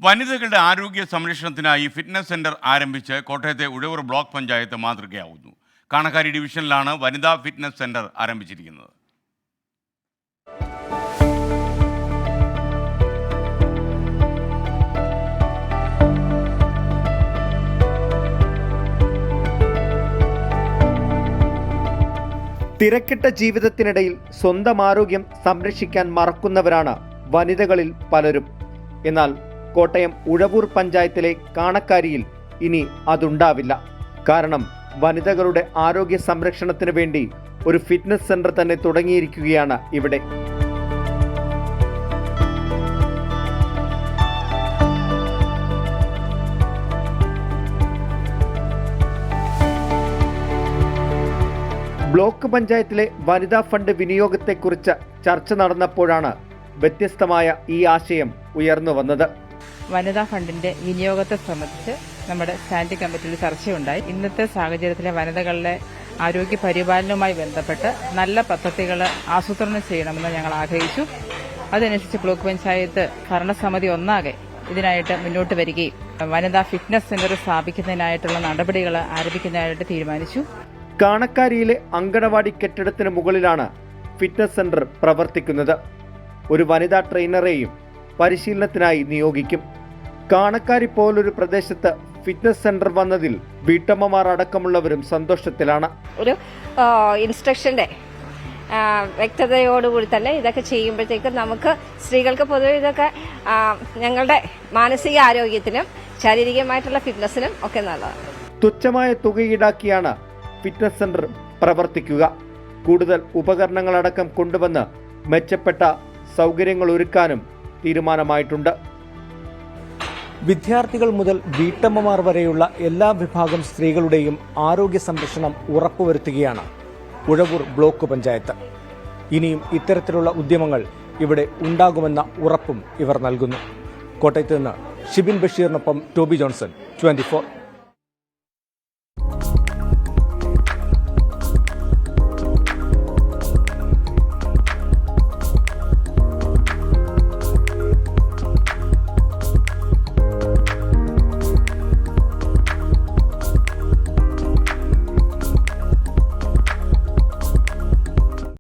വനിതകളുടെ ആരോഗ്യ സംരക്ഷണത്തിനായി ഫിറ്റ്നസ് സെന്റർ ആരംഭിച്ച് കോട്ടയത്തെ ഉഴവൂർ ബ്ലോക്ക് പഞ്ചായത്ത് മാതൃകയാവുന്നു. കാണക്കാരി ഡിവിഷനിലാണ് വനിതാ ഫിറ്റ്നസ് സെന്റർ ആരംഭിച്ചിരിക്കുന്നത്. തിരക്കിട്ട ജീവിതത്തിനിടയിൽ സ്വന്തം ആരോഗ്യം സംരക്ഷിക്കാൻ മറക്കുന്നവരാണ് വനിതകളിൽ പലരും. എന്നാൽ കോട്ടയം ഉഴവൂർ പഞ്ചായത്തിലെ കാണക്കാരിയിൽ ഇനി അതുണ്ടാവില്ല. കാരണം വനിതകളുടെ ആരോഗ്യ സംരക്ഷണത്തിന് വേണ്ടി ഒരു ഫിറ്റ്നസ് സെന്റർ തന്നെ തുടങ്ങിയിരിക്കുകയാണ് ഇവിടെ. ബ്ലോക്ക് പഞ്ചായത്തിലെ വനിതാ ഫണ്ട് വിനിയോഗത്തെക്കുറിച്ച് ചർച്ച നടന്നപ്പോഴാണ് വ്യത്യസ്തമായ ഈ ആശയം ഉയർന്നു വന്നത്. വനിതാ ഫണ്ടിന്റെ വിനിയോഗത്തെ സംബന്ധിച്ച് നമ്മുടെ സ്റ്റാൻഡിംഗ് കമ്മിറ്റിയിൽ ചർച്ചയുണ്ടായി. ഇന്നത്തെ സാഹചര്യത്തിലെ വനിതകളുടെ ആരോഗ്യ പരിപാലനവുമായി ബന്ധപ്പെട്ട് നല്ല പദ്ധതികൾ ആസൂത്രണം ചെയ്യണമെന്ന് ഞങ്ങൾ ആഗ്രഹിച്ചു. അതനുസരിച്ച് ബ്ലോക്ക് പഞ്ചായത്ത് ഭരണസമിതി ഒന്നാകെ ഇതിനായിട്ട് മുന്നോട്ട് വരികയും വനിതാ ഫിറ്റ്നസ് സെന്റർ സ്ഥാപിക്കുന്നതിനായിട്ടുള്ള നടപടികൾ ആരംഭിക്കുന്നതിനായിട്ട് തീരുമാനിച്ചു. കാണക്കാരിയിലെ അങ്കണവാടി കെട്ടിടത്തിന് മുകളിലാണ് ഫിറ്റ്നസ് സെന്റർ പ്രവർത്തിക്കുന്നത്. ഒരു വനിതാ ട്രെയിനറെയും പരിശീലനത്തിനായി നിയോഗിക്കും. കാണക്കാരി പോലൊരു പ്രദേശത്ത് ഫിറ്റ്നസ് സെന്റർ വന്നതിൽ വീട്ടമ്മമാർ അടക്കമുള്ളവരും സന്തോഷത്തിലാണ്. ഒരു ഇൻസ്ട്രക്ഷന്റെ വ്യക്തതയോടുകൂടി തന്നെ ഇതൊക്കെ ചെയ്യുമ്പോഴത്തേക്കും നമുക്ക് സ്ത്രീകൾക്ക് പൊതുവെ ഇതൊക്കെ ഞങ്ങളുടെ മാനസിക ആരോഗ്യത്തിനും ശാരീരികമായിട്ടുള്ള ഫിറ്റ്നസിനും ഒക്കെ നല്ലതാണ്. തുച്ഛമായ തുക ഈടാക്കിയാണ് ഫിറ്റ്നസ് സെന്റർ പ്രവർത്തിക്കുക. കൂടുതൽ ഉപകരണങ്ങളടക്കം കൊണ്ടുവന്ന് മെച്ചപ്പെട്ട സൗകര്യങ്ങൾ ഒരുക്കാനും തീരുമാനമായിട്ടുണ്ട്. വിദ്യാർത്ഥികൾ മുതൽ വീട്ടമ്മമാർ വരെയുള്ള എല്ലാ വിഭാഗം സ്ത്രീകളുടെയും ആരോഗ്യ സംരക്ഷണം ഉറപ്പുവരുത്തുകയാണ് ഉഴവൂർ ബ്ലോക്ക് പഞ്ചായത്ത്. ഇനിയും ഇത്തരത്തിലുള്ള ഉദ്യമങ്ങൾ ഇവിടെ ഉണ്ടാകുമെന്ന ഉറപ്പും ഇവർ നൽകുന്നു. കോട്ടയത്ത് നിന്ന് ഷിബിൻ ബഷീറിനൊപ്പം ടോബി ജോൺസൺ, 24.